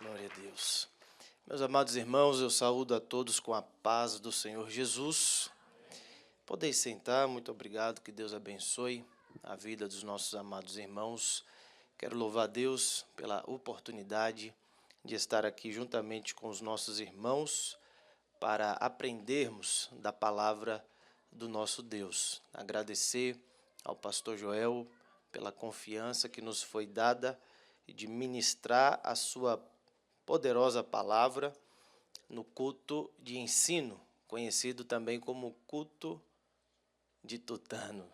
Glória a Deus. Meus amados irmãos, eu saúdo a todos com a paz do Senhor Jesus. Podeis sentar, muito obrigado, que Deus abençoe a vida dos nossos amados irmãos. Quero louvar a Deus pela oportunidade de estar aqui juntamente com os nossos irmãos para aprendermos da palavra do nosso Deus. Agradecer ao pastor Joel pela confiança que nos foi dada de ministrar a sua poderosa palavra no culto de ensino, conhecido também como culto de tutano.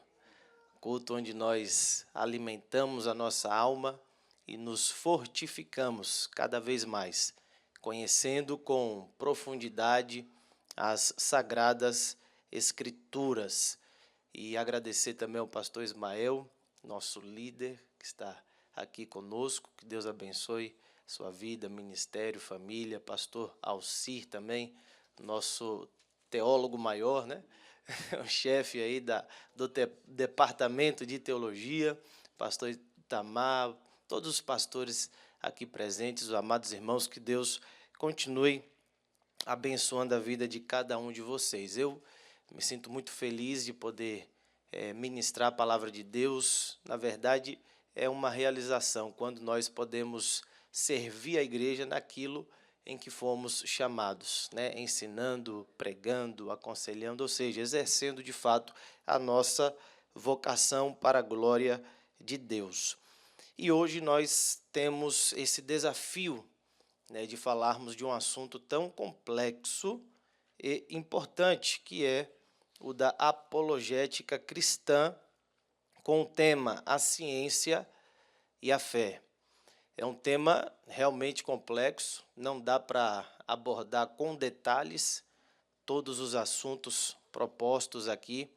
Culto onde nós alimentamos a nossa alma e nos fortificamos cada vez mais, conhecendo com profundidade as sagradas escrituras. E agradecer também ao pastor Ismael, nosso líder, que está aqui conosco. Que Deus abençoe sua vida, ministério, família. Pastor Alcir também, nosso teólogo maior, né? O chefe aí do departamento de teologia. Pastor Itamar, todos os pastores aqui presentes, os amados irmãos, que Deus continue abençoando a vida de cada um de vocês. Eu me sinto muito feliz de poder ministrar a palavra de Deus. Na verdade, é uma realização quando nós podemos servir a igreja naquilo em que fomos chamados, né? Ensinando, pregando, aconselhando, ou seja, exercendo de fato a nossa vocação para a glória de Deus. E hoje nós temos esse desafio, né, de falarmos de um assunto tão complexo e importante, que é o da apologética cristã, com o tema a ciência e a fé. É um tema realmente complexo, não dá para abordar com detalhes todos os assuntos propostos aqui,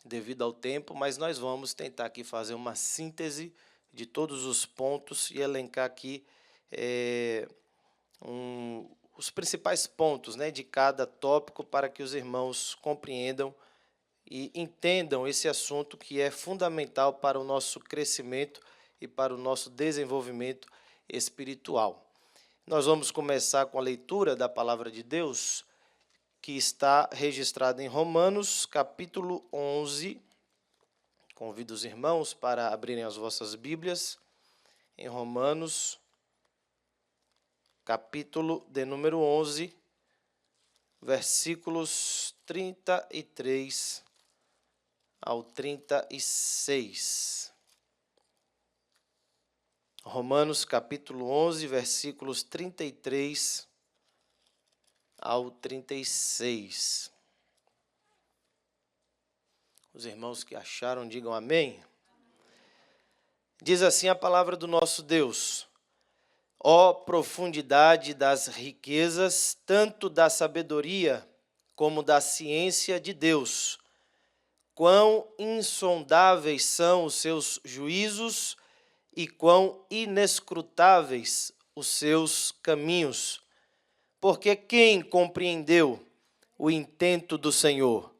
devido ao tempo, mas nós vamos tentar aqui fazer uma síntese de todos os pontos e elencar aqui os principais pontos, né, de cada tópico, para que os irmãos compreendam e entendam esse assunto que é fundamental para o nosso crescimento e para o nosso desenvolvimento espiritual. Nós vamos começar com a leitura da palavra de Deus, que está registrada em Romanos, capítulo 11. Convido os irmãos para abrirem as vossas Bíblias em Romanos, capítulo de número 11, versículos 33 ao 36. Romanos, capítulo 11, versículos 33 ao 36. Os irmãos que acharam, digam amém. Diz assim a palavra do nosso Deus: ó profundidade das riquezas, tanto da sabedoria como da ciência de Deus! Quão insondáveis são os seus juízos e quão inescrutáveis os seus caminhos! Porque quem compreendeu o intento do Senhor?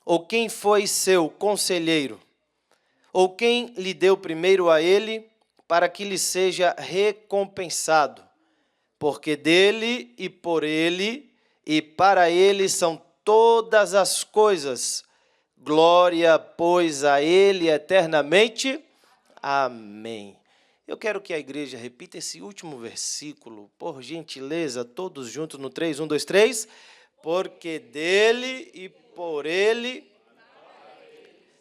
Ou quem foi seu conselheiro? Ou quem lhe deu primeiro a ele, para que lhe seja recompensado? Porque dele e por ele e para ele são todas as coisas. Glória, pois, a ele eternamente. Amém. Eu quero que a igreja repita esse último versículo, por gentileza, todos juntos no 3, 1, 2, 3. Porque dele e por ele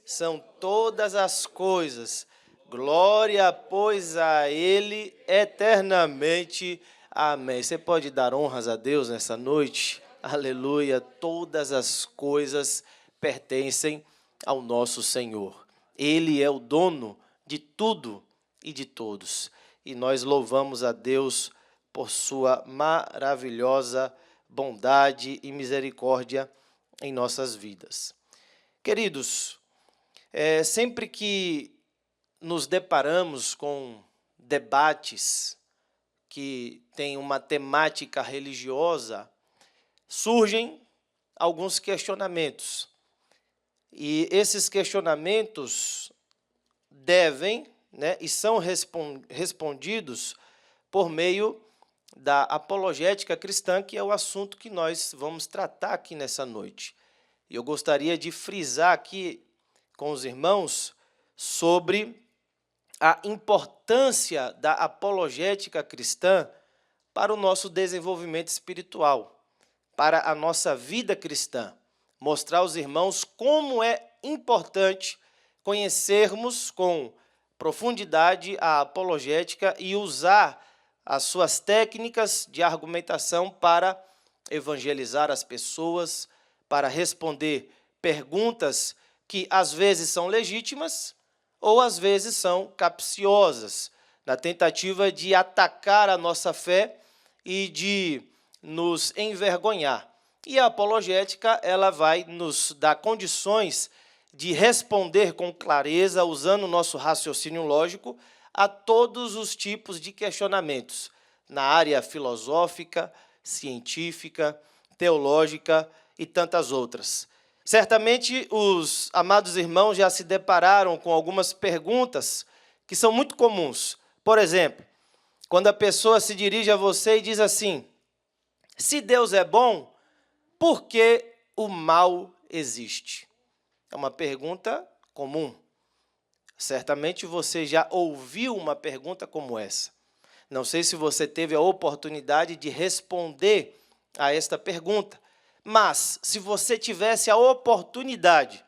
são todas as coisas. Glória, pois, a ele eternamente. Amém. Você pode dar honras a Deus nessa noite? Aleluia. Todas as coisas pertencem ao nosso Senhor. Ele é o dono de tudo e de todos. E nós louvamos a Deus por sua maravilhosa bondade e misericórdia em nossas vidas. Queridos, sempre que nos deparamos com debates que têm uma temática religiosa, surgem alguns questionamentos. E esses questionamentos devem, né, e são respondidos por meio da apologética cristã, que é o assunto que nós vamos tratar aqui nessa noite. E eu gostaria de frisar aqui com os irmãos sobre a importância da apologética cristã para o nosso desenvolvimento espiritual, para a nossa vida cristã. Mostrar aos irmãos como é importante conhecermos com profundidade a apologética e usar as suas técnicas de argumentação para evangelizar as pessoas, para responder perguntas que às vezes são legítimas ou às vezes são capciosas, na tentativa de atacar a nossa fé e de nos envergonhar. E a apologética, ela vai nos dar condições de responder com clareza, usando o nosso raciocínio lógico, a todos os tipos de questionamentos, na área filosófica, científica, teológica e tantas outras. Certamente, os amados irmãos já se depararam com algumas perguntas que são muito comuns. Por exemplo, quando a pessoa se dirige a você e diz assim: se Deus é bom, por que o mal existe? É uma pergunta comum. Certamente você já ouviu uma pergunta como essa. Não sei se você teve a oportunidade de responder a esta pergunta, mas se você tivesse a oportunidade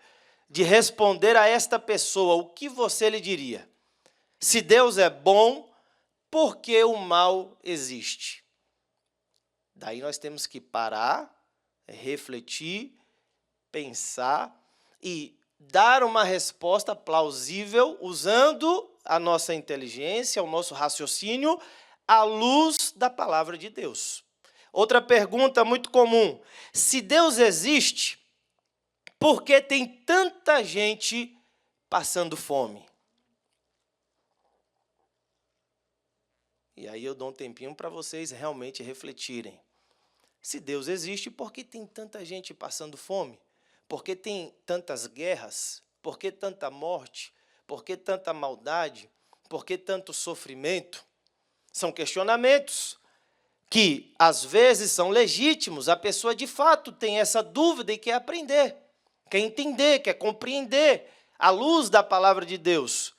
de responder a esta pessoa, o que você lhe diria? Se Deus é bom, por que o mal existe? Daí nós temos que parar, refletir, pensar e dar uma resposta plausível usando a nossa inteligência, o nosso raciocínio, à luz da palavra de Deus. Outra pergunta muito comum: se Deus existe, por que tem tanta gente passando fome? E aí eu dou um tempinho para vocês realmente refletirem. Se Deus existe, por que tem tanta gente passando fome? Por que tem tantas guerras? Por que tanta morte? Por que tanta maldade? Por que tanto sofrimento? São questionamentos que, às vezes, são legítimos. A pessoa, de fato, tem essa dúvida e quer aprender, quer entender, quer compreender à luz da palavra de Deus.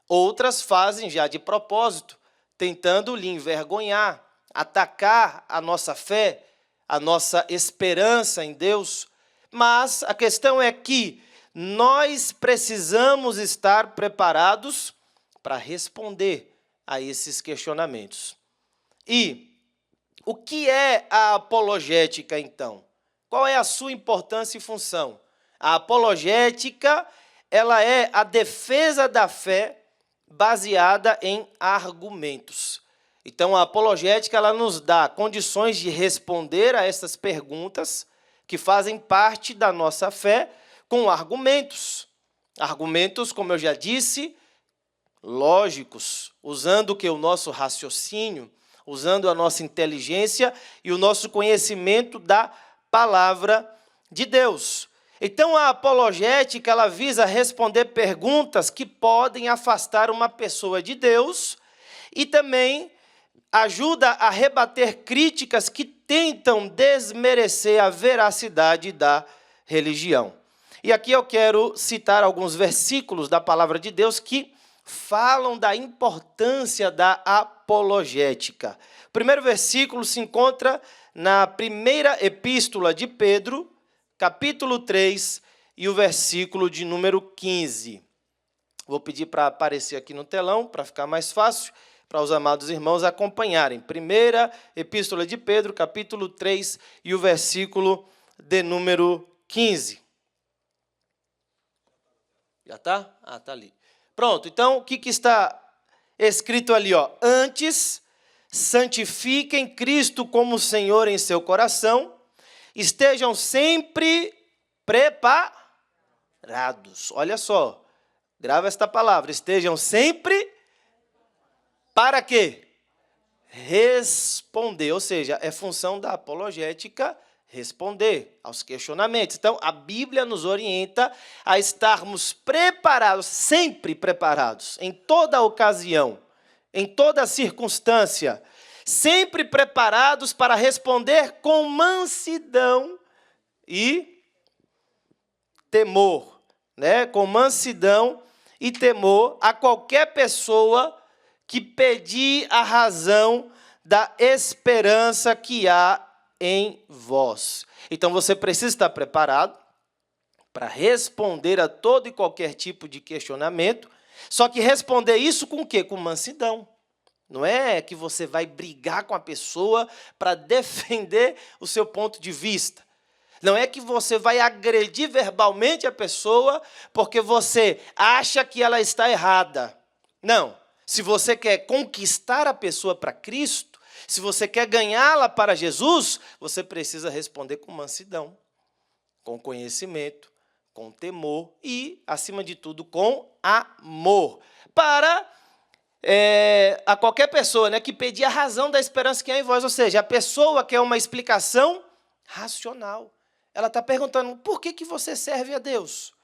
Outras fazem já de propósito, tentando lhe envergonhar, atacar a nossa fé, a nossa esperança em Deus. Mas a questão é que nós precisamos estar preparados para responder a esses questionamentos. E o que é a apologética, então? Qual é a sua importância e função? A apologética, ela é a defesa da fé baseada em argumentos. Então, a apologética, ela nos dá condições de responder a essas perguntas que fazem parte da nossa fé com argumentos. Argumentos, como eu já disse, lógicos, usando o nosso raciocínio, usando a nossa inteligência e o nosso conhecimento da palavra de Deus. Então, a apologética, ela visa responder perguntas que podem afastar uma pessoa de Deus e também ajuda a rebater críticas que tentam desmerecer a veracidade da religião. E aqui eu quero citar alguns versículos da palavra de Deus que falam da importância da apologética. O primeiro versículo se encontra na primeira epístola de Pedro, capítulo 3, e o versículo de número 15. Vou pedir para aparecer aqui no telão, para ficar mais fácil, para os amados irmãos acompanharem. Primeira epístola de Pedro, capítulo 3, e o versículo de número 15. Já está? Ah, está ali. Pronto, então, o que está escrito ali? Antes, santifiquem Cristo como Senhor em seu coração, estejam sempre preparados. Olha só, grava esta palavra, estejam sempre para quê? Responder, ou seja, é função da apologética responder aos questionamentos. Então, a Bíblia nos orienta a estarmos preparados, sempre preparados, em toda ocasião, em toda circunstância, sempre preparados para responder com mansidão e temor, né? Com mansidão e temor a qualquer pessoa que pedir a razão da esperança que há em vós. Então você precisa estar preparado para responder a todo e qualquer tipo de questionamento, só que responder isso com o quê? Com mansidão. Não é que você vai brigar com a pessoa para defender o seu ponto de vista. Não é que você vai agredir verbalmente a pessoa porque você acha que ela está errada. Não. Se você quer conquistar a pessoa para Cristo, se você quer ganhá-la para Jesus, você precisa responder com mansidão, com conhecimento, com temor e, acima de tudo, com amor. Para a qualquer pessoa, né, que pedir a razão da esperança que há em vós, ou seja, a pessoa quer uma explicação racional. Ela está perguntando, por que você serve a Deus?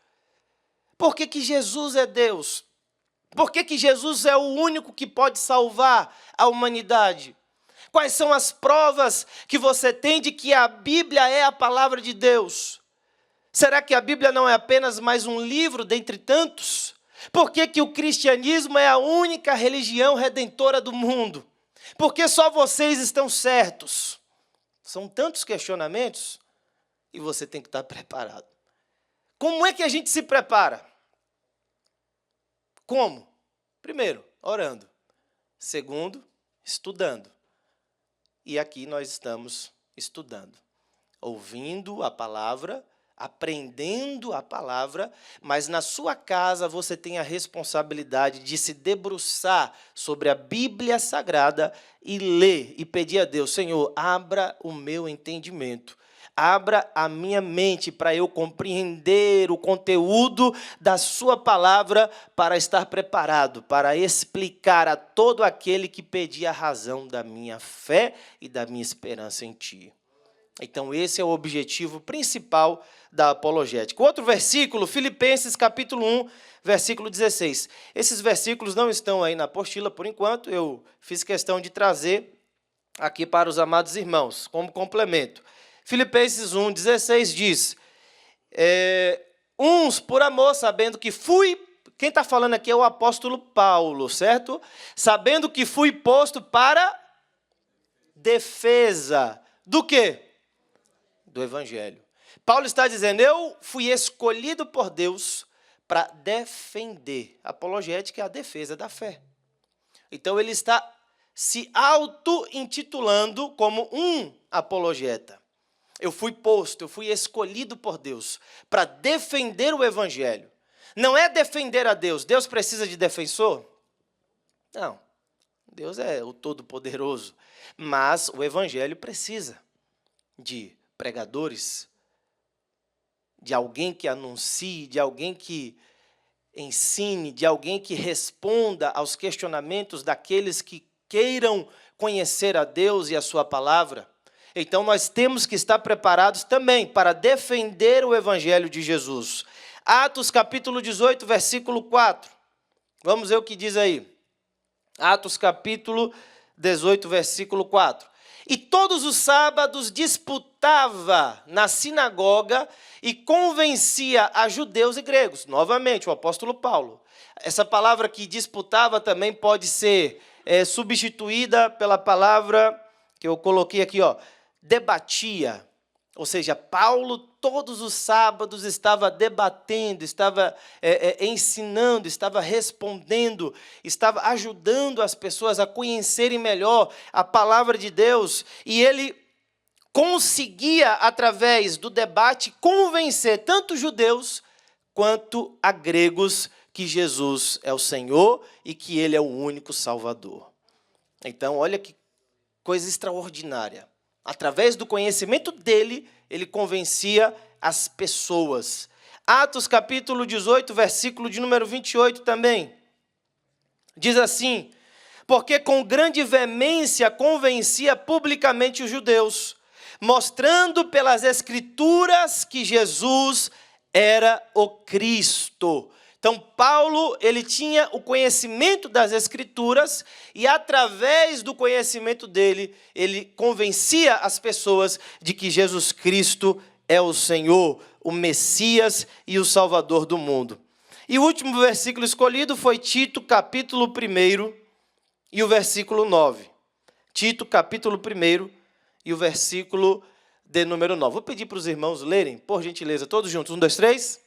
Por que Jesus é Deus? Por que Jesus é o único que pode salvar a humanidade? Quais são as provas que você tem de que a Bíblia é a palavra de Deus? Será que a Bíblia não é apenas mais um livro dentre tantos? Por que o cristianismo é a única religião redentora do mundo? Por que só vocês estão certos? São tantos questionamentos e você tem que estar preparado. Como é que a gente se prepara? Como? Primeiro, orando. Segundo, estudando. E aqui nós estamos estudando, ouvindo a palavra, aprendendo a palavra, mas na sua casa você tem a responsabilidade de se debruçar sobre a Bíblia Sagrada e ler e pedir a Deus, Senhor, abra o meu entendimento. Abra a minha mente para eu compreender o conteúdo da sua palavra para estar preparado, para explicar a todo aquele que pedir a razão da minha fé e da minha esperança em Ti. Então, esse é o objetivo principal da apologética. Outro versículo, Filipenses capítulo 1, versículo 16. Esses versículos não estão aí na apostila por enquanto, eu fiz questão de trazer aqui para os amados irmãos, como complemento. Filipenses 1, 16 diz, uns por amor, sabendo que fui, quem está falando aqui é o apóstolo Paulo, certo? Sabendo que fui posto para defesa do quê? Do Evangelho. Paulo está dizendo, eu fui escolhido por Deus para defender. Apologética é a defesa da fé. Então ele está se auto-intitulando como um apologeta. Eu fui posto, eu fui escolhido por Deus para defender o Evangelho. Não é defender a Deus. Deus precisa de defensor? Não. Deus é o Todo-Poderoso. Mas o Evangelho precisa de pregadores, de alguém que anuncie, de alguém que ensine, de alguém que responda aos questionamentos daqueles que queiram conhecer a Deus e a sua palavra. Então, nós temos que estar preparados também para defender o Evangelho de Jesus. Atos, capítulo 18, versículo 4. Vamos ver o que diz aí. Atos, capítulo 18, versículo 4. E todos os sábados disputava na sinagoga e convencia a judeus e gregos. Novamente, o apóstolo Paulo. Essa palavra que disputava também pode ser substituída pela palavra que eu coloquei aqui, ó. Debatia, ou seja, Paulo todos os sábados estava debatendo, estava ensinando, estava respondendo, estava ajudando as pessoas a conhecerem melhor a palavra de Deus, e ele conseguia, através do debate, convencer tanto judeus quanto a gregos que Jesus é o Senhor e que Ele é o único Salvador. Então, olha que coisa extraordinária. Através do conhecimento dele, ele convencia as pessoas. Atos capítulo 18, versículo de número 28 também. Diz assim, porque com grande veemência convencia publicamente os judeus, mostrando pelas Escrituras que Jesus era o Cristo. Então, Paulo, ele tinha o conhecimento das Escrituras e, através do conhecimento dele, ele convencia as pessoas de que Jesus Cristo é o Senhor, o Messias e o Salvador do mundo. E o último versículo escolhido foi Tito, capítulo 1 e o versículo 9. Tito, capítulo 1 e o versículo de número 9. Vou pedir para os irmãos lerem, por gentileza, todos juntos. 1, 2, 3.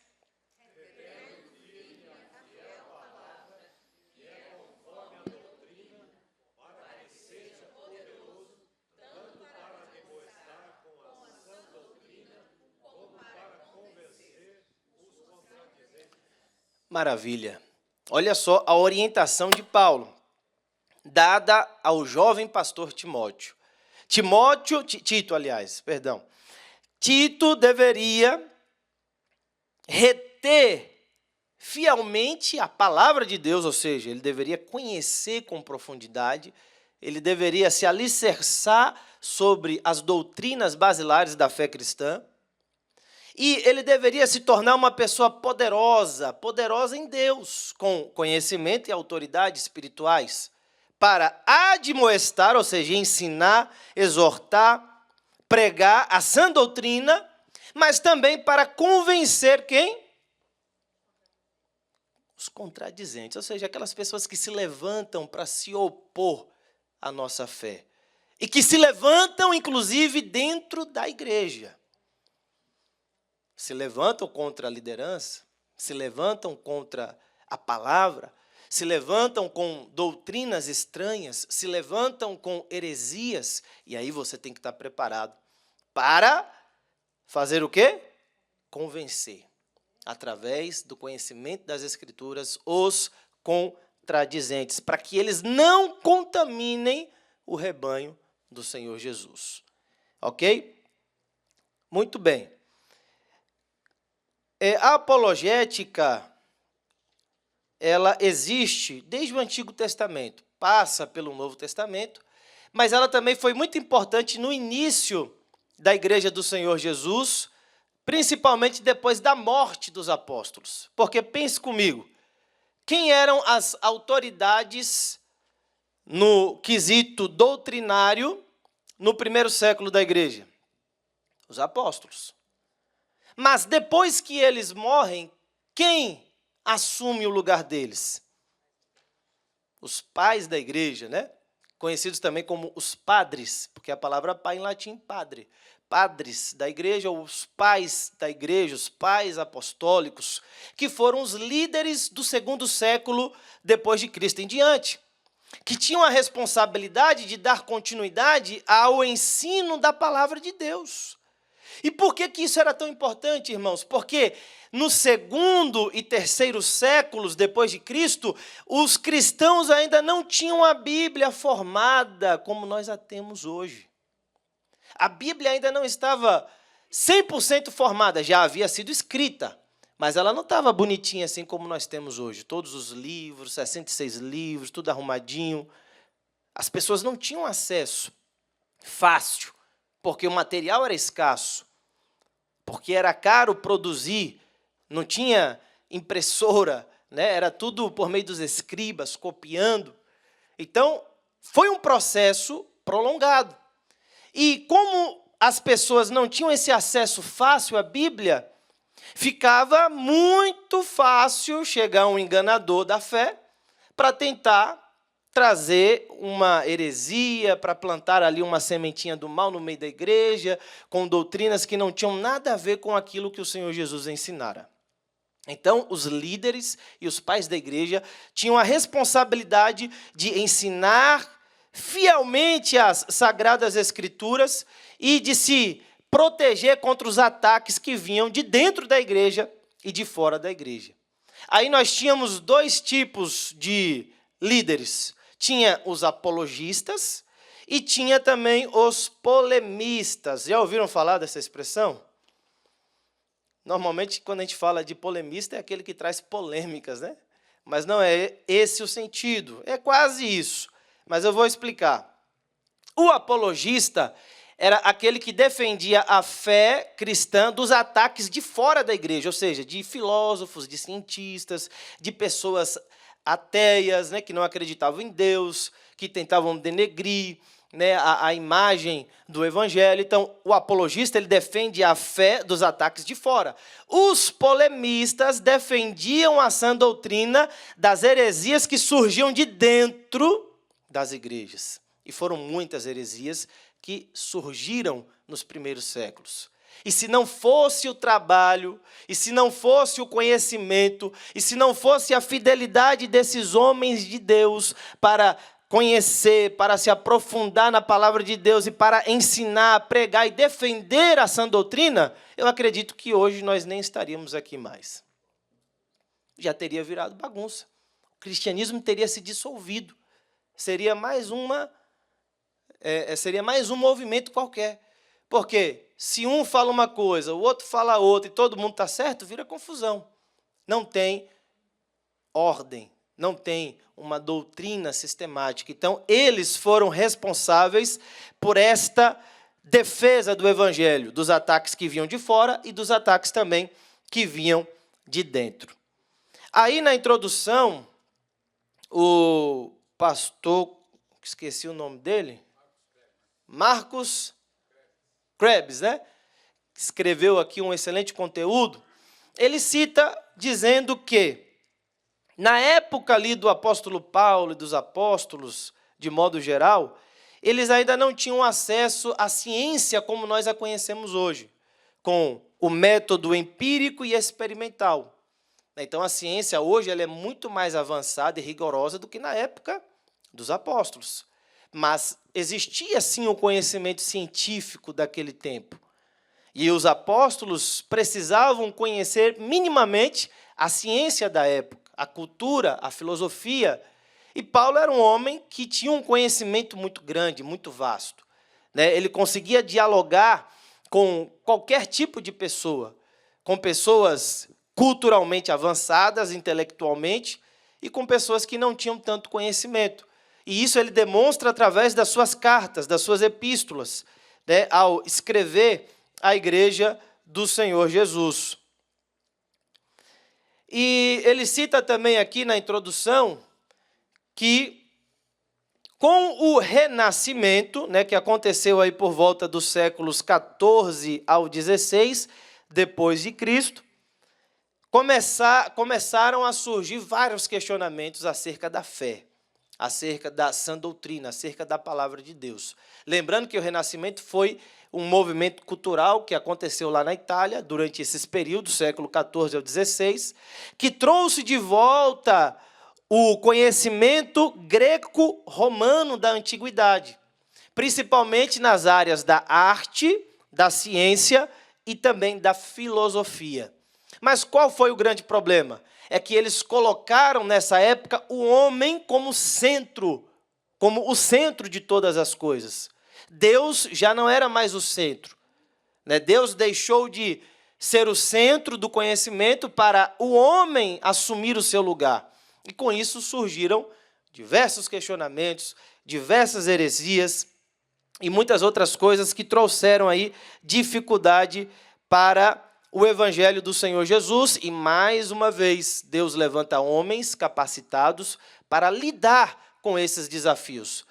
Maravilha. Olha só a orientação de Paulo, dada ao jovem pastor Timóteo. Tito deveria reter fielmente a palavra de Deus, ou seja, ele deveria conhecer com profundidade, ele deveria se alicerçar sobre as doutrinas basilares da fé cristã, e ele deveria se tornar uma pessoa poderosa em Deus, com conhecimento e autoridade espirituais, para admoestar, ou seja, ensinar, exortar, pregar a sã doutrina, mas também para convencer quem? Os contradizentes, ou seja, aquelas pessoas que se levantam para se opor à nossa fé. E que se levantam, inclusive, dentro da igreja. Se levantam contra a liderança, se levantam contra a palavra, se levantam com doutrinas estranhas, se levantam com heresias, e aí você tem que estar preparado para fazer o quê? Convencer, através do conhecimento das Escrituras, os contradizentes, para que eles não contaminem o rebanho do Senhor Jesus. Ok? Muito bem. A apologética, ela existe desde o Antigo Testamento, passa pelo Novo Testamento, mas ela também foi muito importante no início da Igreja do Senhor Jesus, principalmente depois da morte dos apóstolos. Porque, pense comigo, quem eram as autoridades no quesito doutrinário no primeiro século da Igreja? Os apóstolos. Mas depois que eles morrem, quem assume o lugar deles? Os pais da igreja, né? Conhecidos também como os padres, porque a palavra pai em latim, padre. Padres da igreja, ou os pais da igreja, os pais apostólicos, que foram os líderes do segundo século depois de Cristo em diante, que tinham a responsabilidade de dar continuidade ao ensino da palavra de Deus. E por que isso era tão importante, irmãos? Porque no segundo e terceiro séculos depois de Cristo, os cristãos ainda não tinham a Bíblia formada como nós a temos hoje. A Bíblia ainda não estava 100% formada, já havia sido escrita, mas ela não estava bonitinha assim como nós temos hoje. Todos os livros, 66 livros, tudo arrumadinho. As pessoas não tinham acesso fácil, porque o material era escasso, porque era caro produzir, não tinha impressora, né? Era tudo por meio dos escribas, copiando. Então, foi um processo prolongado. E como as pessoas não tinham esse acesso fácil à Bíblia, ficava muito fácil chegar um enganador da fé para tentar trazer uma heresia, para plantar ali uma sementinha do mal no meio da igreja, com doutrinas que não tinham nada a ver com aquilo que o Senhor Jesus ensinara. Então, os líderes e os pais da igreja tinham a responsabilidade de ensinar fielmente as Sagradas Escrituras e de se proteger contra os ataques que vinham de dentro da igreja e de fora da igreja. Aí nós tínhamos dois tipos de líderes. Tinha os apologistas e tinha também os polemistas. Já ouviram falar dessa expressão? Normalmente, quando a gente fala de polemista, é aquele que traz polêmicas, né? Mas não é esse o sentido. É quase isso. Mas eu vou explicar. O apologista era aquele que defendia a fé cristã dos ataques de fora da igreja, ou seja, de filósofos, de cientistas, de pessoas ateias, né, que não acreditavam em Deus, que tentavam denegrir, né, a imagem do evangelho. Então, o apologista ele defende a fé dos ataques de fora. Os polemistas defendiam a sã doutrina das heresias que surgiam de dentro das igrejas. E foram muitas heresias que surgiram nos primeiros séculos. E se não fosse o trabalho, e se não fosse o conhecimento, e se não fosse a fidelidade desses homens de Deus para conhecer, para se aprofundar na palavra de Deus e para ensinar, pregar e defender a sã doutrina, eu acredito que hoje nós nem estaríamos aqui mais. Já teria virado bagunça. O cristianismo teria se dissolvido. Seria mais um movimento qualquer. Porque se um fala uma coisa, o outro fala outra e todo mundo está certo, vira confusão. Não tem ordem, não tem uma doutrina sistemática. Então, eles foram responsáveis por esta defesa do evangelho, dos ataques que vinham de fora e dos ataques também que vinham de dentro. Aí, na introdução, o pastor, esqueci o nome dele, Marcus Krebs, né? Escreveu aqui um excelente conteúdo. Ele cita dizendo que, na época ali do apóstolo Paulo e dos apóstolos, de modo geral, eles ainda não tinham acesso à ciência como nós a conhecemos hoje, com o método empírico e experimental. Então, a ciência hoje ela é muito mais avançada e rigorosa do que na época dos apóstolos. Mas existia, sim, o conhecimento científico daquele tempo. E os apóstolos precisavam conhecer minimamente a ciência da época, a cultura, a filosofia. E Paulo era um homem que tinha um conhecimento muito grande, muito vasto. Ele conseguia dialogar com qualquer tipo de pessoa, com pessoas culturalmente avançadas, intelectualmente, e com pessoas que não tinham tanto conhecimento. E isso ele demonstra através das suas cartas, das suas epístolas, ao escrever à igreja do Senhor Jesus. E ele cita também aqui na introdução que com o renascimento, que aconteceu aí por volta dos séculos 14 ao 16 depois de Cristo, começaram a surgir vários questionamentos acerca da fé, acerca da sã doutrina, acerca da palavra de Deus. Lembrando que o Renascimento foi um movimento cultural que aconteceu lá na Itália, durante esses períodos, século XIV ao XVI, que trouxe de volta o conhecimento greco-romano da antiguidade, principalmente nas áreas da arte, da ciência e também da filosofia. Mas qual foi o grande problema? É que eles colocaram, nessa época, o homem como centro, como o centro de todas as coisas. Deus já não era mais o centro. Deus deixou de ser o centro do conhecimento para o homem assumir o seu lugar. E com isso surgiram diversos questionamentos, diversas heresias e muitas outras coisas que trouxeram aí dificuldade para o evangelho do Senhor Jesus. E, mais uma vez, Deus levanta homens capacitados para lidar com esses desafios.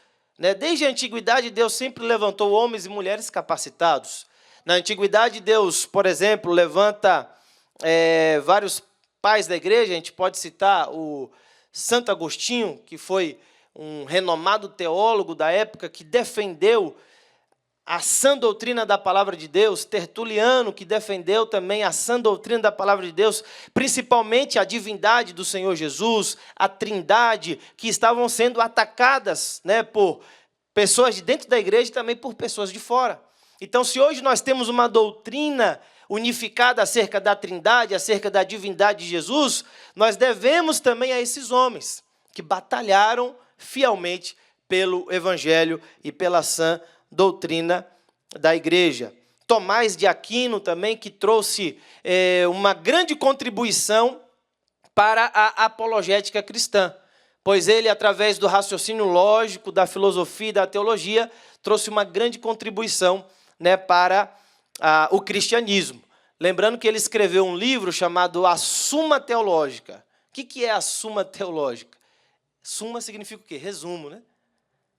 Desde a antiguidade, Deus sempre levantou homens e mulheres capacitados. Na antiguidade, Deus, por exemplo, levanta vários pais da igreja. A gente pode citar o Santo Agostinho, que foi um renomado teólogo da época, que defendeu a sã doutrina da palavra de Deus. Tertuliano, que defendeu também a sã doutrina da palavra de Deus, principalmente a divindade do Senhor Jesus, a trindade, que estavam sendo atacadas por pessoas de dentro da igreja e também por pessoas de fora. Então, se hoje nós temos uma doutrina unificada acerca da trindade, acerca da divindade de Jesus, nós devemos também a esses homens que batalharam fielmente pelo evangelho e pela sã doutrina da igreja. Tomás de Aquino também, que trouxe uma grande contribuição para a apologética cristã, pois ele, através do raciocínio lógico, da filosofia e da teologia, trouxe uma grande contribuição, né, para o cristianismo. Lembrando que ele escreveu um livro chamado A Suma Teológica. O que é a Suma Teológica? Suma significa o quê? Resumo, né?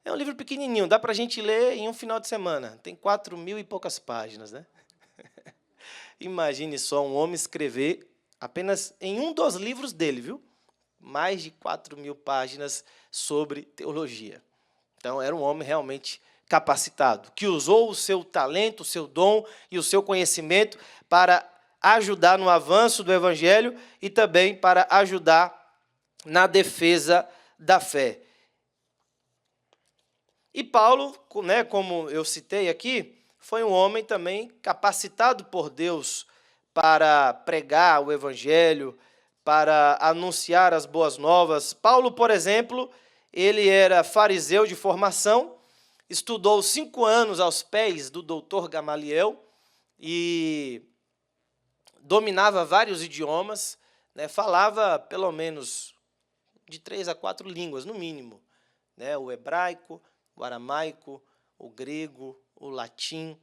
É um livro pequenininho, dá para a gente ler em um final de semana. Tem 4.000 e poucas páginas, né? Imagine só um homem escrever, apenas em um dos livros dele, viu? Mais de 4.000 páginas sobre teologia. Então, era um homem realmente capacitado, que usou o seu talento, o seu dom e o seu conhecimento para ajudar no avanço do Evangelho e também para ajudar na defesa da fé. E Paulo, né, como eu citei aqui, foi um homem também capacitado por Deus para pregar o Evangelho, para anunciar as boas novas. Paulo, por exemplo, ele era fariseu de formação, estudou 5 anos aos pés do doutor Gamaliel e dominava vários idiomas, né, falava pelo menos de 3 a 4 línguas, no mínimo, né, o hebraico, o aramaico, o grego, o latim,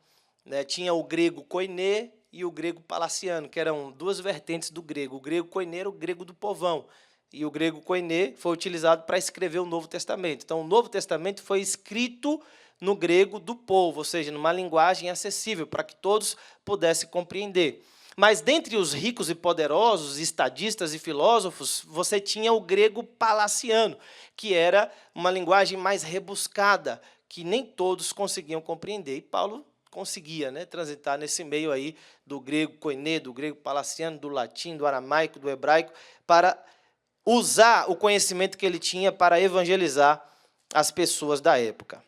né? Tinha o grego koiné e o grego palaciano, que eram 2 vertentes do grego. O grego koiné era o grego do povão, e o grego koiné foi utilizado para escrever o Novo Testamento. Então, o Novo Testamento foi escrito no grego do povo, ou seja, numa linguagem acessível, para que todos pudessem compreender. Mas, dentre os ricos e poderosos, estadistas e filósofos, você tinha o grego palaciano, que era uma linguagem mais rebuscada, que nem todos conseguiam compreender. E Paulo conseguia, né, transitar nesse meio aí do grego koiné, do grego palaciano, do latim, do aramaico, do hebraico, para usar o conhecimento que ele tinha para evangelizar as pessoas da época.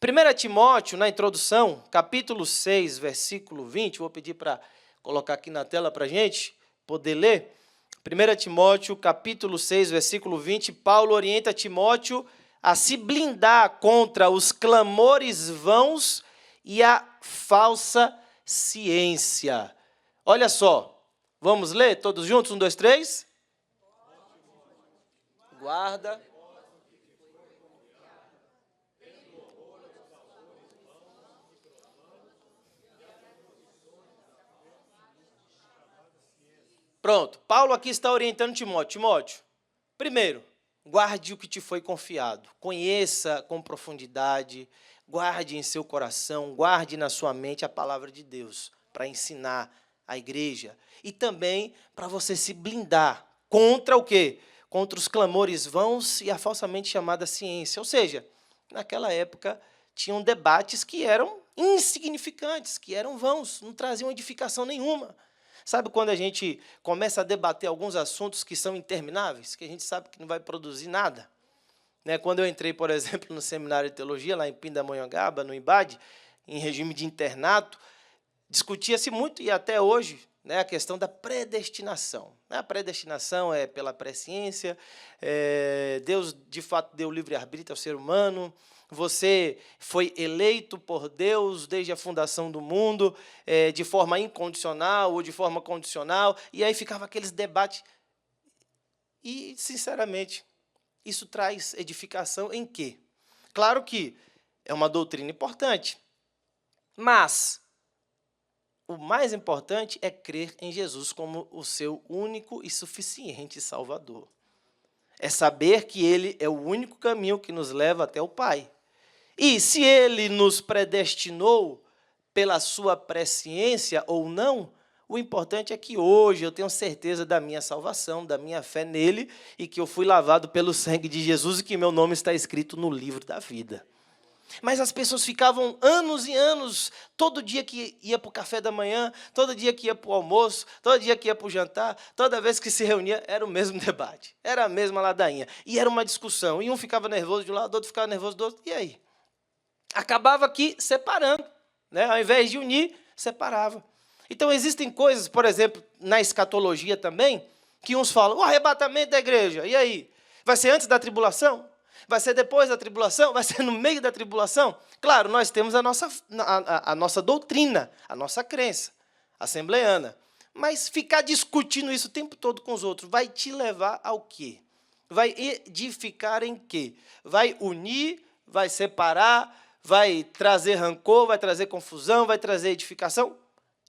1 Timóteo, na introdução, capítulo 6, versículo 20, vou pedir para colocar aqui na tela para a gente poder ler. 1 Timóteo, capítulo 6, versículo 20, Paulo orienta Timóteo a se blindar contra os clamores vãos e a falsa ciência. Olha só, vamos ler todos juntos? 1, 2, 3. Guarda. Pronto, Paulo aqui está orientando Timóteo. Timóteo, primeiro, guarde o que te foi confiado, conheça com profundidade, guarde em seu coração, guarde na sua mente a palavra de Deus para ensinar a igreja e também para você se blindar contra o quê? Contra os clamores vãos e a falsamente chamada ciência. Ou seja, naquela época tinham debates que eram insignificantes, que eram vãos, não traziam edificação nenhuma. Sabe quando a gente começa a debater alguns assuntos que são intermináveis, que a gente sabe que não vai produzir nada? Né? Quando eu entrei, por exemplo, no seminário de teologia, lá em Pindamonhangaba, no IBAD, em regime de internato, discutia-se muito, e até hoje, né, a questão da predestinação. A predestinação é pela presciência, Deus, de fato, deu livre-arbítrio ao ser humano, você foi eleito por Deus desde a fundação do mundo, de forma incondicional ou de forma condicional, e aí ficava aqueles debates. E, sinceramente, isso traz edificação em quê? Claro que é uma doutrina importante, mas o mais importante é crer em Jesus como o seu único e suficiente Salvador. É saber que Ele é o único caminho que nos leva até o Pai. E se Ele nos predestinou pela sua presciência ou não, o importante é que hoje eu tenho certeza da minha salvação, da minha fé nele, e que eu fui lavado pelo sangue de Jesus e que meu nome está escrito no livro da vida. Mas as pessoas ficavam anos e anos, todo dia que ia para o café da manhã, todo dia que ia para o almoço, todo dia que ia para o jantar, toda vez que se reunia, era o mesmo debate, era a mesma ladainha. E era uma discussão, e um ficava nervoso de um lado, outro ficava nervoso do outro, e aí? Acabava aqui separando, né? Ao invés de unir, separava. Então, existem coisas, por exemplo, na escatologia também, que uns falam, o arrebatamento da igreja, e aí? Vai ser antes da tribulação? Vai ser depois da tribulação? Vai ser no meio da tribulação? Claro, nós temos a nossa doutrina, a nossa crença assembleiana. Mas ficar discutindo isso o tempo todo com os outros vai te levar ao quê? Vai edificar em quê? Vai unir, vai separar, vai trazer rancor, vai trazer confusão, vai trazer edificação?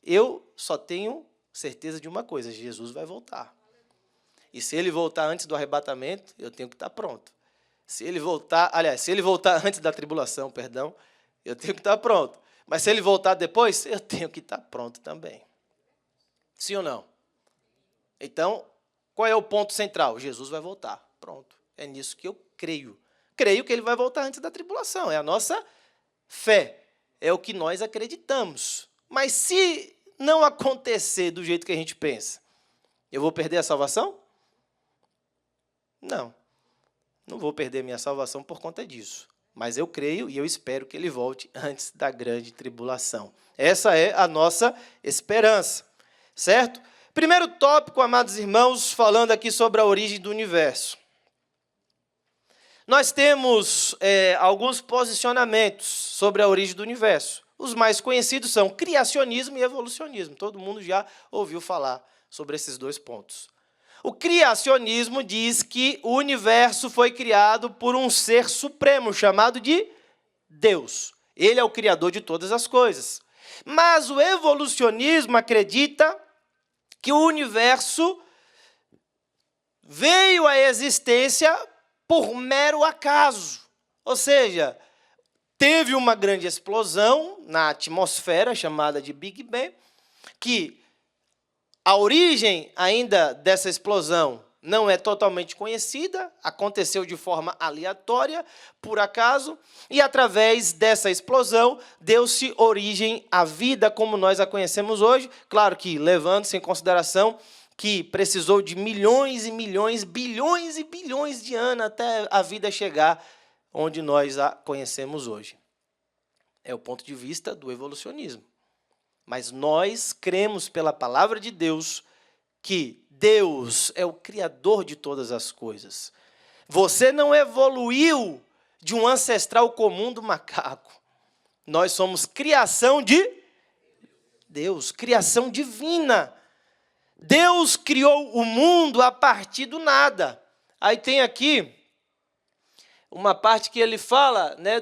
Eu só tenho certeza de uma coisa: Jesus vai voltar. E se ele voltar antes do arrebatamento, eu tenho que estar pronto. Se ele voltar antes da tribulação, perdão, eu tenho que estar pronto. Mas se ele voltar depois, eu tenho que estar pronto também. Sim ou não? Então, qual é o ponto central? Jesus vai voltar. Pronto. É nisso que eu creio. Creio que ele vai voltar antes da tribulação. É a nossa fé. É o que nós acreditamos. Mas se não acontecer do jeito que a gente pensa, eu vou perder a salvação? Não. Não vou perder minha salvação por conta disso. Mas eu creio e eu espero que ele volte antes da grande tribulação. Essa é a nossa esperança. Certo? Primeiro tópico, amados irmãos, falando aqui sobre a origem do universo. Nós temos alguns posicionamentos sobre a origem do universo. Os mais conhecidos são criacionismo e evolucionismo. Todo mundo já ouviu falar sobre esses dois pontos. O criacionismo diz que o universo foi criado por um ser supremo, chamado de Deus. Ele é o criador de todas as coisas. Mas o evolucionismo acredita que o universo veio à existência por mero acaso. Ou seja, teve uma grande explosão na atmosfera, chamada de Big Bang, que a origem ainda dessa explosão não é totalmente conhecida, aconteceu de forma aleatória, por acaso, e através dessa explosão deu-se origem à vida como nós a conhecemos hoje, claro que levando-se em consideração que precisou de milhões e milhões, bilhões e bilhões de anos até a vida chegar onde nós a conhecemos hoje. É o ponto de vista do evolucionismo. Mas nós cremos pela palavra de Deus que Deus é o criador de todas as coisas. Você não evoluiu de um ancestral comum do macaco. Nós somos criação de Deus, criação divina. Deus criou o mundo a partir do nada. Aí tem aqui uma parte que ele fala, né,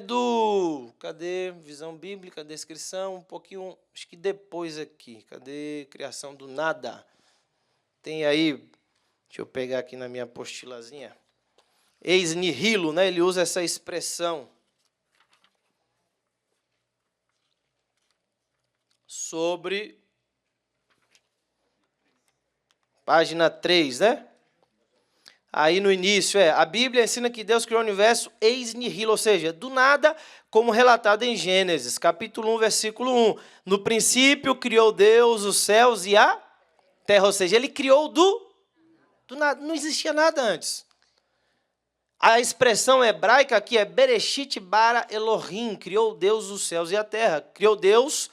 cadê visão bíblica, descrição, um pouquinho, acho que depois aqui, cadê criação do nada? Tem aí, deixa eu pegar aqui na minha apostilazinha, ex nihilo, né, ele usa essa expressão sobre página 3, né? Aí no início, a Bíblia ensina que Deus criou o universo ex nihilo, ou seja, do nada, como relatado em Gênesis, capítulo 1, versículo 1. No princípio criou Deus os céus e a terra, ou seja, ele criou do nada, não existia nada antes. A expressão hebraica aqui é Bereshit bara Elohim, criou Deus os céus e a terra, criou Deus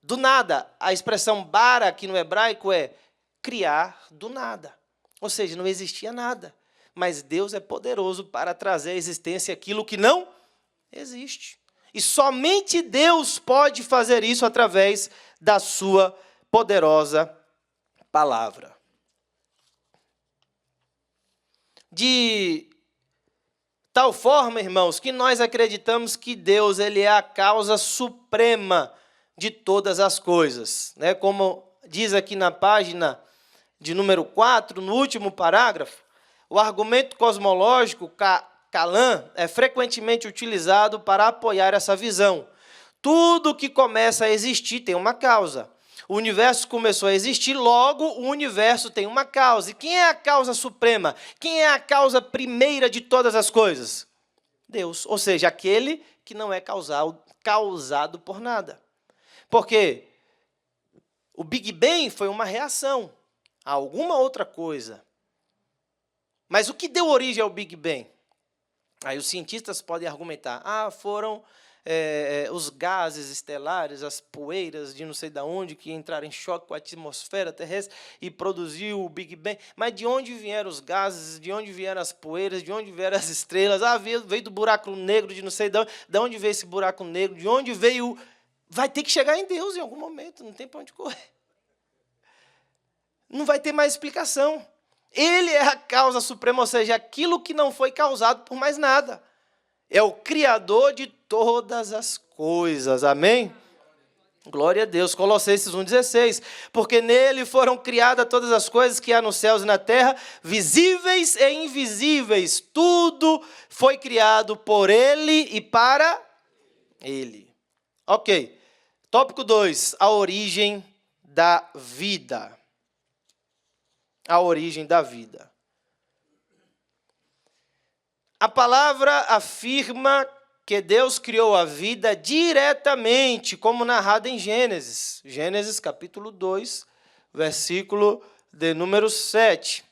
do nada. A expressão bara aqui no hebraico é criar do nada. Ou seja, não existia nada. Mas Deus é poderoso para trazer à existência aquilo que não existe. E somente Deus pode fazer isso através da sua poderosa palavra. De tal forma, irmãos, que nós acreditamos que Deus ele é a causa suprema de todas as coisas. Né? Como diz aqui na página de número 4, no último parágrafo, o argumento cosmológico, Kalam, é frequentemente utilizado para apoiar essa visão. Tudo que começa a existir tem uma causa. O universo começou a existir, logo o universo tem uma causa. E quem é a causa suprema? Quem é a causa primeira de todas as coisas? Deus, ou seja, aquele que não é causado por nada. Porque o Big Bang foi uma reação a alguma outra coisa. Mas o que deu origem ao Big Bang? Aí os cientistas podem argumentar, foram os gases estelares, as poeiras de não sei de onde, que entraram em choque com a atmosfera terrestre e produziu o Big Bang. Mas de onde vieram os gases, de onde vieram as poeiras, de onde vieram as estrelas? Veio do buraco negro de não sei de onde veio esse buraco negro, de onde veio... Vai ter que chegar em Deus em algum momento, não tem para onde correr. Não vai ter mais explicação. Ele é a causa suprema, ou seja, aquilo que não foi causado por mais nada. É o Criador de todas as coisas. Amém? Glória a Deus. Colossenses 1,16. Porque nele foram criadas todas as coisas que há nos céus e na terra, visíveis e invisíveis. Tudo foi criado por ele e para ele. Ok. Tópico 2. A origem da vida. A origem da vida. A palavra afirma que Deus criou a vida diretamente, como narrado em Gênesis. Gênesis capítulo 2, versículo de número 7.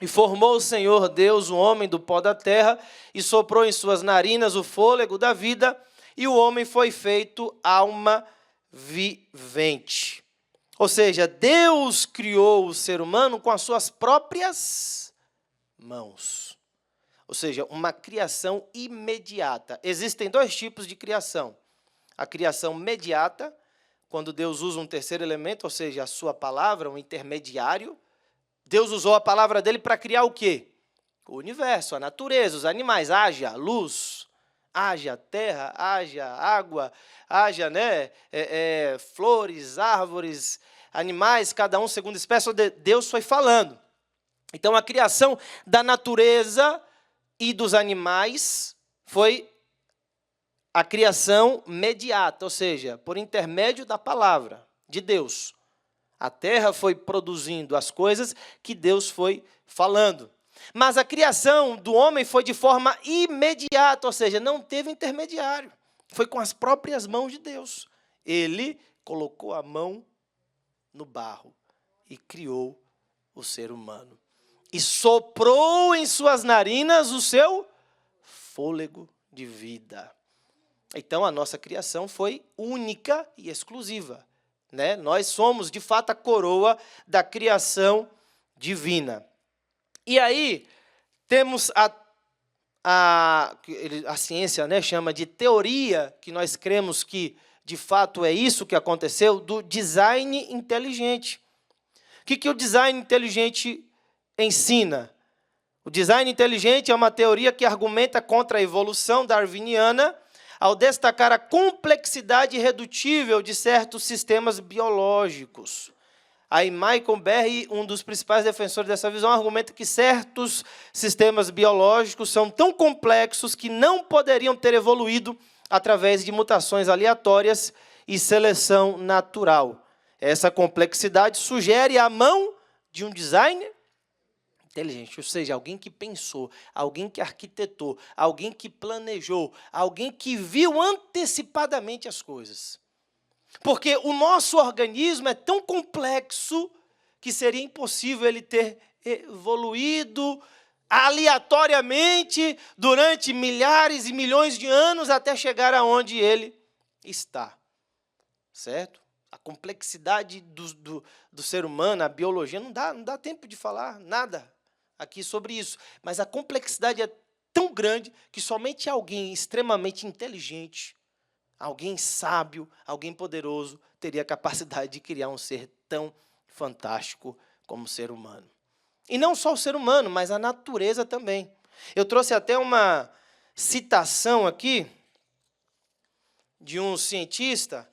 E formou o Senhor Deus o homem do pó da terra, e soprou em suas narinas o fôlego da vida, e o homem foi feito alma vivente. Ou seja, Deus criou o ser humano com as suas próprias mãos. Ou seja, uma criação imediata. Existem dois tipos de criação. A criação mediata, quando Deus usa um terceiro elemento, ou seja, a sua palavra, um intermediário. Deus usou a palavra dele para criar o quê? O universo, a natureza, os animais. Haja luz, haja terra, haja água, haja flores, árvores, animais, cada um segundo espécie. Deus foi falando. Então, a criação da natureza e dos animais foi a criação mediata, ou seja, por intermédio da palavra de Deus. A terra foi produzindo as coisas que Deus foi falando. Mas a criação do homem foi de forma imediata, ou seja, não teve intermediário. Foi com as próprias mãos de Deus. Ele colocou a mão no barro e criou o ser humano. E soprou em suas narinas o seu fôlego de vida. Então, a nossa criação foi única e exclusiva. Nós somos, de fato, a coroa da criação divina. E aí, temos a ciência chama de teoria, que nós cremos que, de fato, é isso que aconteceu, do design inteligente. O que o design inteligente ensina? O design inteligente é uma teoria que argumenta contra a evolução darwiniana ao destacar a complexidade irredutível de certos sistemas biológicos. Aí Michael Berry, um dos principais defensores dessa visão, argumenta que certos sistemas biológicos são tão complexos que não poderiam ter evoluído através de mutações aleatórias e seleção natural. Essa complexidade sugere a mão de um designer inteligente, ou seja, alguém que pensou, alguém que arquitetou, alguém que planejou, alguém que viu antecipadamente as coisas. Porque o nosso organismo é tão complexo que seria impossível ele ter evoluído aleatoriamente durante milhares e milhões de anos até chegar aonde ele está. Certo? A complexidade do ser humano, a biologia, não dá tempo de falar nada aqui sobre isso. Mas a complexidade é tão grande que somente alguém extremamente inteligente, alguém sábio, alguém poderoso, teria a capacidade de criar um ser tão fantástico como o ser humano. E não só o ser humano, mas a natureza também. Eu trouxe até uma citação aqui de um cientista,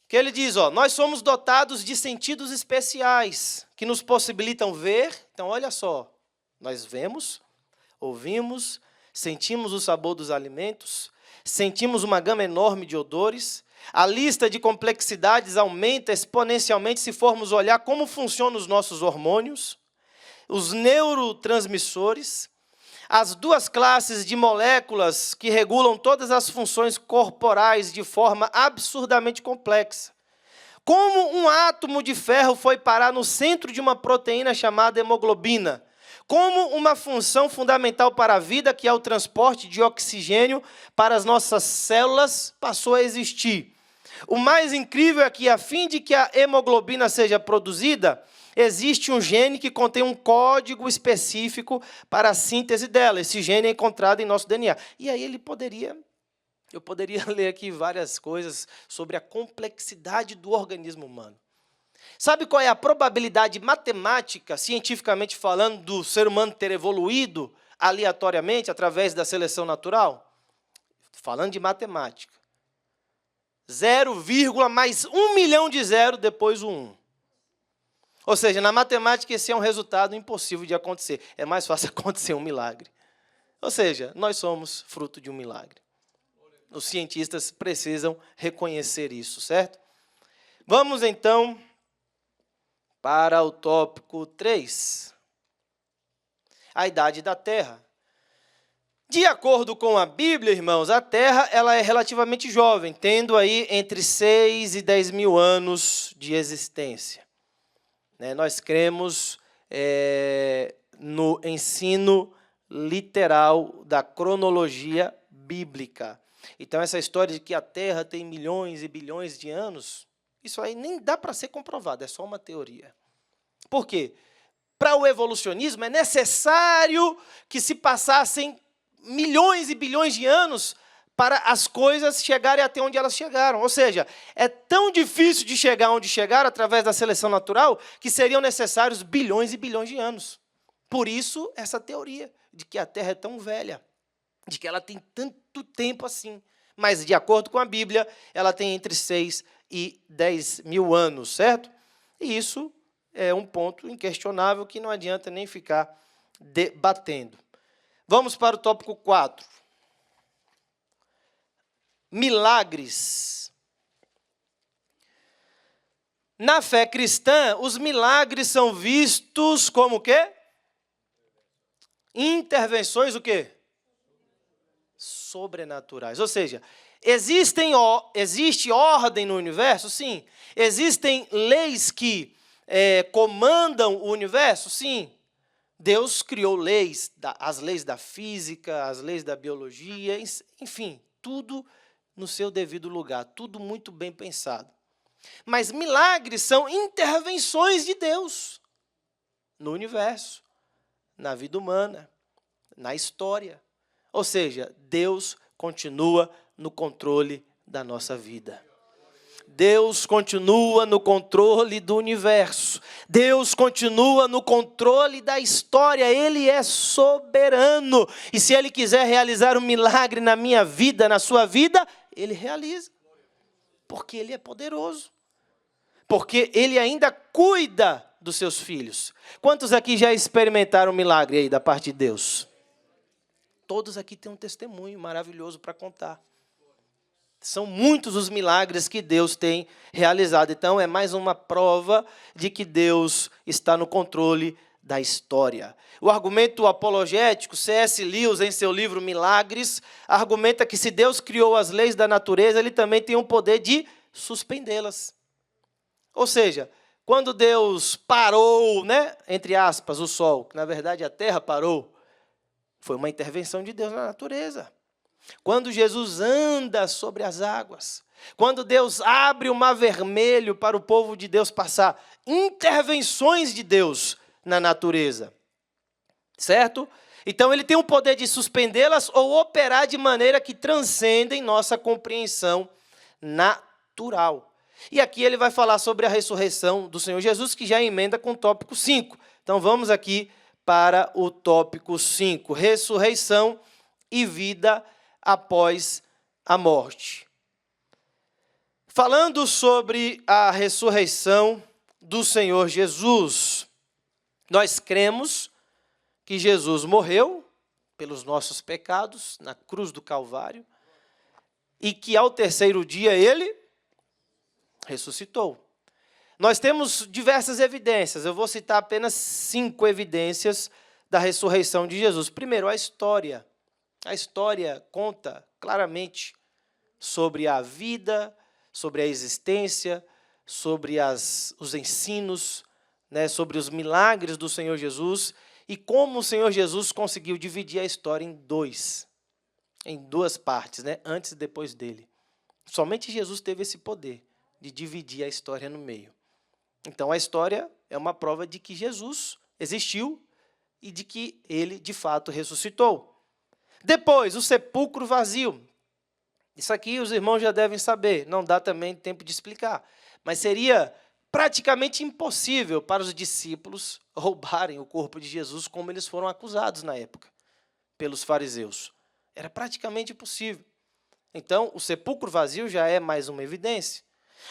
que ele diz, nós somos dotados de sentidos especiais, que nos possibilitam ver. Então, olha só, nós vemos, ouvimos, sentimos o sabor dos alimentos, sentimos uma gama enorme de odores. A lista de complexidades aumenta exponencialmente se formos olhar como funcionam os nossos hormônios, os neurotransmissores, as duas classes de moléculas que regulam todas as funções corporais de forma absurdamente complexa. Como um átomo de ferro foi parar no centro de uma proteína chamada hemoglobina. Como uma função fundamental para a vida, que é o transporte de oxigênio para as nossas células, passou a existir. O mais incrível é que, a fim de que a hemoglobina seja produzida, existe um gene que contém um código específico para a síntese dela. Esse gene é encontrado em nosso DNA. E aí eu poderia ler aqui várias coisas sobre a complexidade do organismo humano. Sabe qual é a probabilidade matemática, cientificamente falando, do ser humano ter evoluído aleatoriamente através da seleção natural? Falando de matemática. 0, mais 1 milhão de zero depois o 1. Ou seja, na matemática esse é um resultado impossível de acontecer. É mais fácil acontecer um milagre. Ou seja, nós somos fruto de um milagre. Os cientistas precisam reconhecer isso, certo? Vamos então para o tópico 3. A idade da Terra. De acordo com a Bíblia, irmãos, a Terra ela é relativamente jovem, tendo aí entre 6 e 10 mil anos de existência. Nós cremos no ensino literal da cronologia bíblica. Então, essa história de que a Terra tem milhões e bilhões de anos, isso aí nem dá para ser comprovado, é só uma teoria. Por quê? Para o evolucionismo é necessário que se passassem milhões e bilhões de anos para as coisas chegarem até onde elas chegaram. Ou seja, é tão difícil de chegar onde chegaram através da seleção natural que seriam necessários bilhões e bilhões de anos. Por isso, essa teoria de que a Terra é tão velha, de que ela tem tanto tempo assim. Mas, de acordo com a Bíblia, ela tem entre 6 e 10 mil anos, certo? E isso é um ponto inquestionável que não adianta nem ficar debatendo. Vamos para o tópico 4. Milagres. Na fé cristã, os milagres são vistos como o quê? Intervenções o quê? Sobrenaturais. Ou seja, existe ordem no universo? Sim. Existem leis que comandam o universo? Sim. Deus criou leis, as leis da física, as leis da biologia, enfim, tudo no seu devido lugar, tudo muito bem pensado. Mas milagres são intervenções de Deus no universo, na vida humana, na história. Ou seja, Deus continua no controle da nossa vida. Deus continua no controle do universo. Deus continua no controle da história. Ele é soberano. E se Ele quiser realizar um milagre na minha vida, na sua vida, Ele realiza. Porque Ele é poderoso. Porque Ele ainda cuida dos seus filhos. Quantos aqui já experimentaram um milagre aí da parte de Deus? Todos aqui têm um testemunho maravilhoso para contar. São muitos os milagres que Deus tem realizado. Então, é mais uma prova de que Deus está no controle da história. O argumento apologético, C.S. Lewis, em seu livro Milagres, argumenta que se Deus criou as leis da natureza, Ele também tem o poder de suspendê-las. Ou seja, quando Deus parou, entre aspas, o sol, que na verdade a terra parou, foi uma intervenção de Deus na natureza. Quando Jesus anda sobre as águas, quando Deus abre o mar vermelho para o povo de Deus passar, intervenções de Deus na natureza, certo? Então, Ele tem o poder de suspendê-las ou operar de maneira que transcendem nossa compreensão natural. E aqui ele vai falar sobre a ressurreição do Senhor Jesus, que já emenda com o tópico 5. Então, vamos aqui para o tópico 5, ressurreição e vida após a morte. Falando sobre a ressurreição do Senhor Jesus, nós cremos que Jesus morreu pelos nossos pecados na cruz do Calvário e que ao terceiro dia Ele ressuscitou. Nós temos diversas evidências, eu vou citar apenas 5 evidências da ressurreição de Jesus. Primeiro, a história. A história conta claramente sobre a vida, sobre a existência, sobre os ensinos, sobre os milagres do Senhor Jesus e como o Senhor Jesus conseguiu dividir a história em duas partes, antes e depois dele. Somente Jesus teve esse poder de dividir a história no meio. Então, a história é uma prova de que Jesus existiu e de que Ele, de fato, ressuscitou. Depois, o sepulcro vazio. Isso aqui os irmãos já devem saber, não dá também tempo de explicar. Mas seria praticamente impossível para os discípulos roubarem o corpo de Jesus como eles foram acusados na época pelos fariseus. Era praticamente impossível. Então, o sepulcro vazio já é mais uma evidência.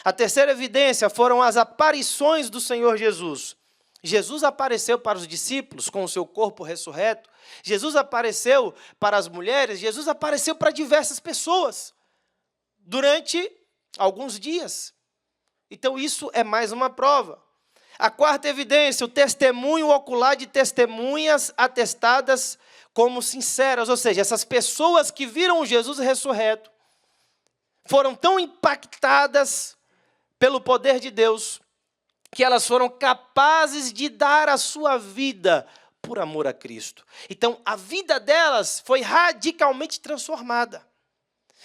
A terceira evidência foram as aparições do Senhor Jesus. Jesus apareceu para os discípulos com o seu corpo ressurreto. Jesus apareceu para as mulheres. Jesus apareceu para diversas pessoas durante alguns dias. Então, isso é mais uma prova. A quarta evidência, o testemunho ocular de testemunhas atestadas como sinceras. Ou seja, essas pessoas que viram Jesus ressurreto foram tão impactadas pelo poder de Deus que elas foram capazes de dar a sua vida por amor a Cristo. Então, a vida delas foi radicalmente transformada.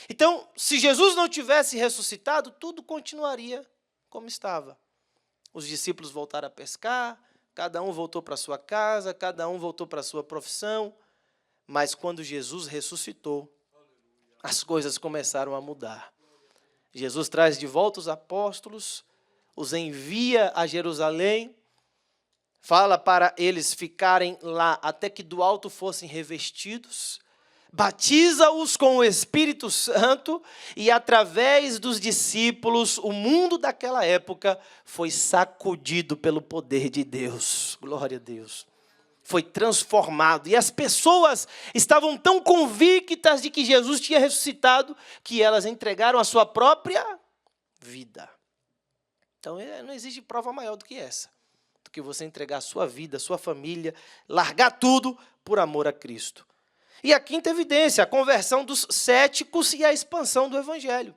Então, se Jesus não tivesse ressuscitado, tudo continuaria como estava. Os discípulos voltaram a pescar, cada um voltou para a sua casa, cada um voltou para a sua profissão, mas quando Jesus ressuscitou, as coisas começaram a mudar. Jesus traz de volta os apóstolos, os envia a Jerusalém, fala para eles ficarem lá até que do alto fossem revestidos, batiza-os com o Espírito Santo e, através dos discípulos, o mundo daquela época foi sacudido pelo poder de Deus. Glória a Deus. Foi transformado. E as pessoas estavam tão convictas de que Jesus tinha ressuscitado que elas entregaram a sua própria vida. Então, não existe prova maior do que essa. Do que você entregar a sua vida, a sua família, largar tudo por amor a Cristo. E a quinta evidência, a conversão dos céticos e a expansão do Evangelho.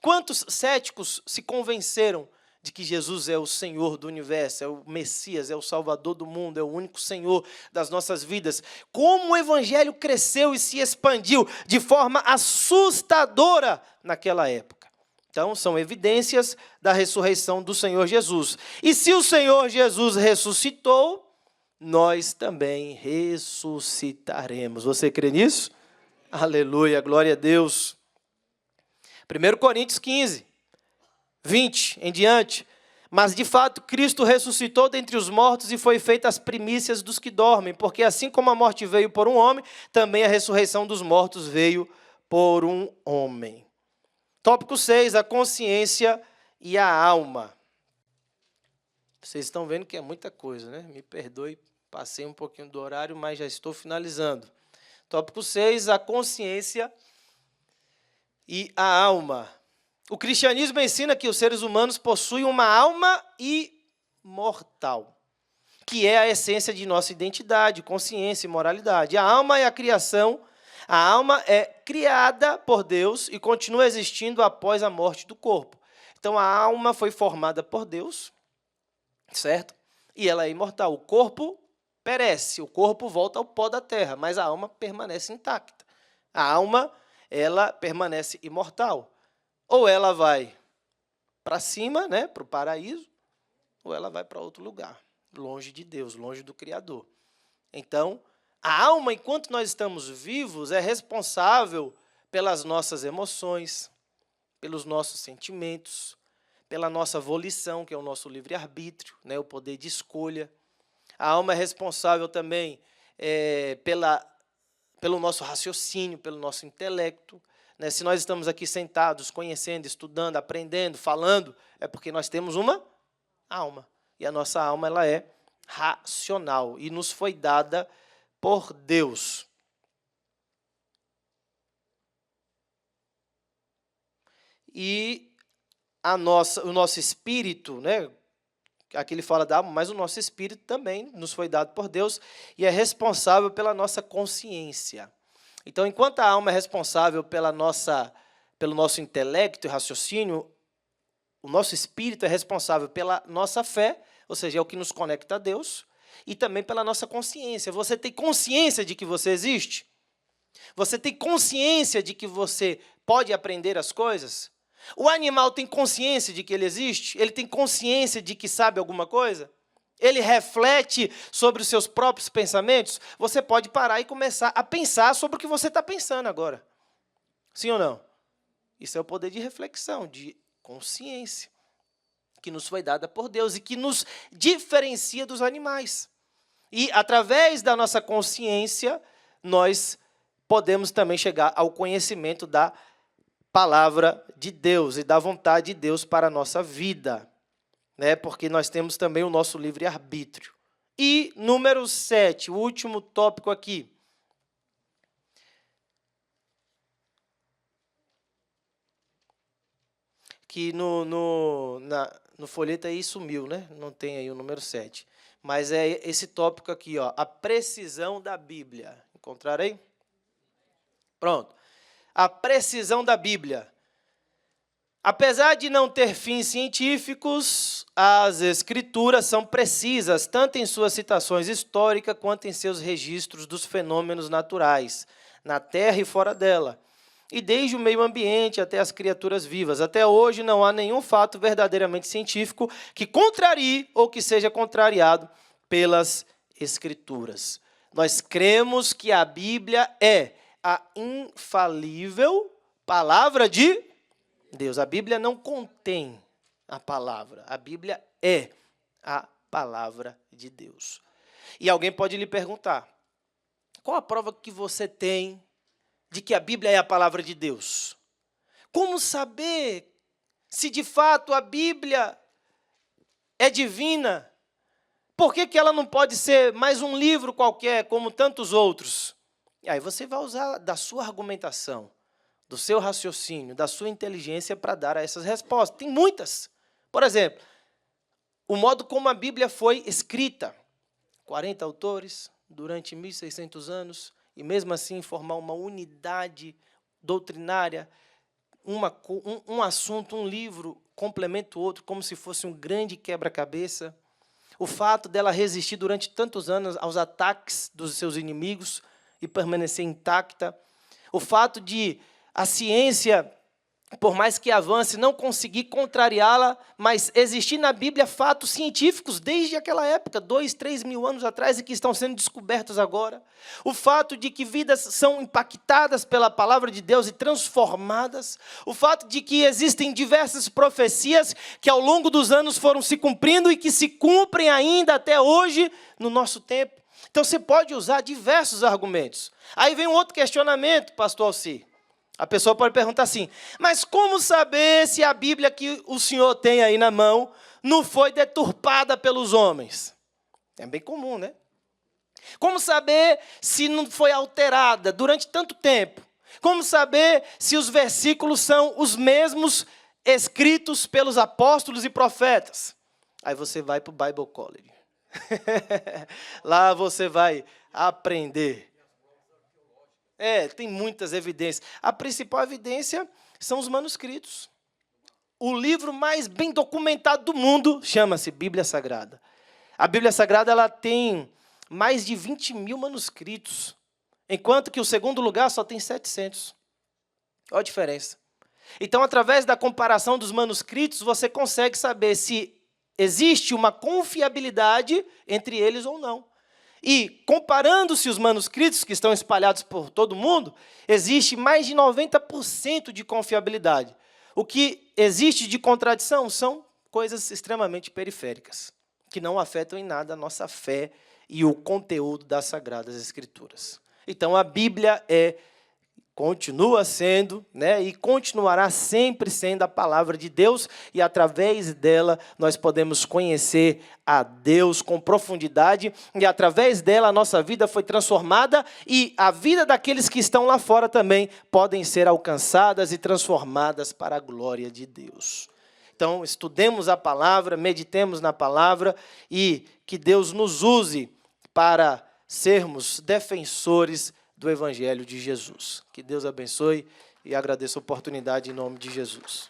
Quantos céticos se convenceram de que Jesus é o Senhor do universo, é o Messias, é o Salvador do mundo, é o único Senhor das nossas vidas? Como o Evangelho cresceu e se expandiu de forma assustadora naquela época. Então, são evidências da ressurreição do Senhor Jesus. E se o Senhor Jesus ressuscitou, nós também ressuscitaremos. Você crê nisso? Aleluia, glória a Deus. 1 Coríntios 15, 20 em diante. Mas, de fato, Cristo ressuscitou dentre os mortos e foi feita as primícias dos que dormem, porque assim como a morte veio por um homem, também a ressurreição dos mortos veio por um homem. Tópico 6, a consciência e a alma. Vocês estão vendo que é muita coisa, né? Me perdoe, passei um pouquinho do horário, mas já estou finalizando. Tópico 6, a consciência e a alma. O cristianismo ensina que os seres humanos possuem uma alma imortal, que é a essência de nossa identidade, consciência e moralidade. A alma é a criação, a alma é criada por Deus e continua existindo após a morte do corpo. Então, a alma foi formada por Deus, certo? E ela é imortal. O corpo perece, o corpo volta ao pó da terra, mas a alma permanece intacta. A alma, ela permanece imortal. Ou ela vai para cima, né, para o paraíso, ou ela vai para outro lugar, longe de Deus, longe do Criador. Então, a alma, enquanto nós estamos vivos, é responsável pelas nossas emoções, pelos nossos sentimentos, pela nossa volição, que é o nosso livre-arbítrio, né, o poder de escolha. A alma é responsável também pelo nosso raciocínio, pelo nosso intelecto. Né? Se nós estamos aqui sentados, conhecendo, estudando, aprendendo, falando, é porque nós temos uma alma. E a nossa alma ela é racional e nos foi dada por Deus. E o nosso espírito, né? Aqui ele fala da alma, mas o nosso espírito também nos foi dado por Deus e é responsável pela nossa consciência. Então, enquanto a alma é responsável pelo nosso intelecto e raciocínio, o nosso espírito é responsável pela nossa fé, ou seja, é o que nos conecta a Deus, e também pela nossa consciência. Você tem consciência de que você existe? Você tem consciência de que você pode aprender as coisas? O animal tem consciência de que ele existe? Ele tem consciência de que sabe alguma coisa? Ele reflete sobre os seus próprios pensamentos? Você pode parar e começar a pensar sobre o que você está pensando agora. Sim ou não? Isso é o poder de reflexão, de consciência. que nos foi dada por Deus e que nos diferencia dos animais. E, através da nossa consciência, nós podemos também chegar ao conhecimento da palavra de Deus e da vontade de Deus para a nossa vida, né? Porque nós temos também o nosso livre-arbítrio. E, número 7, o último tópico aqui. Que no folheto aí sumiu, né? Não tem aí o número 7. Mas é esse tópico aqui, ó, a precisão da Bíblia. Encontraram aí? Pronto. A precisão da Bíblia. Apesar de não ter fins científicos, as Escrituras são precisas, tanto em suas citações históricas, quanto em seus registros dos fenômenos naturais, na Terra e fora dela. E desde o meio ambiente até as criaturas vivas. Até hoje não há nenhum fato verdadeiramente científico que contrarie ou que seja contrariado pelas Escrituras. Nós cremos que a Bíblia é a infalível palavra de Deus. A Bíblia não contém a palavra. A Bíblia é a palavra de Deus. E alguém pode lhe perguntar, qual a prova que você tem de que a Bíblia é a palavra de Deus? Como saber se de fato a Bíblia é divina? Por que ela não pode ser mais um livro qualquer, como tantos outros? E aí você vai usar da sua argumentação, do seu raciocínio, da sua inteligência para dar a essas respostas. Tem muitas. Por exemplo, o modo como a Bíblia foi escrita. 40 autores durante 1.600 anos, e mesmo assim formar uma unidade doutrinária, um assunto, um livro, complementa o outro, como se fosse um grande quebra-cabeça. O fato dela resistir durante tantos anos aos ataques dos seus inimigos e permanecer intacta. O fato de a ciência, por mais que avance, não conseguir contrariá-la, mas existir na Bíblia fatos científicos desde aquela época, 2, 3 mil anos atrás, e que estão sendo descobertos agora. O fato de que vidas são impactadas pela palavra de Deus e transformadas. O fato de que existem diversas profecias que ao longo dos anos foram se cumprindo e que se cumprem ainda até hoje no nosso tempo. Então você pode usar diversos argumentos. Aí vem um outro questionamento, pastor Alci. A pessoa pode perguntar assim, mas como saber se a Bíblia que o senhor tem aí na mão não foi deturpada pelos homens? É bem comum, né? Como saber se não foi alterada durante tanto tempo? Como saber se os versículos são os mesmos escritos pelos apóstolos e profetas? Aí você vai para o Bible College. Lá você vai aprender. Tem muitas evidências. A principal evidência são os manuscritos. O livro mais bem documentado do mundo chama-se Bíblia Sagrada. A Bíblia Sagrada ela tem mais de 20 mil manuscritos, enquanto que o segundo lugar só tem 700. Olha a diferença. Então, através da comparação dos manuscritos, você consegue saber se existe uma confiabilidade entre eles ou não. E, comparando-se os manuscritos que estão espalhados por todo o mundo, existe mais de 90% de confiabilidade. O que existe de contradição são coisas extremamente periféricas, que não afetam em nada a nossa fé e o conteúdo das Sagradas Escrituras. Então, a Bíblia continua sendo, né, e continuará sempre sendo a palavra de Deus, e através dela nós podemos conhecer a Deus com profundidade, e através dela a nossa vida foi transformada, e a vida daqueles que estão lá fora também podem ser alcançadas e transformadas para a glória de Deus. Então, estudemos a palavra, meditemos na palavra, e que Deus nos use para sermos defensores do Evangelho de Jesus. Que Deus abençoe e agradeço a oportunidade em nome de Jesus.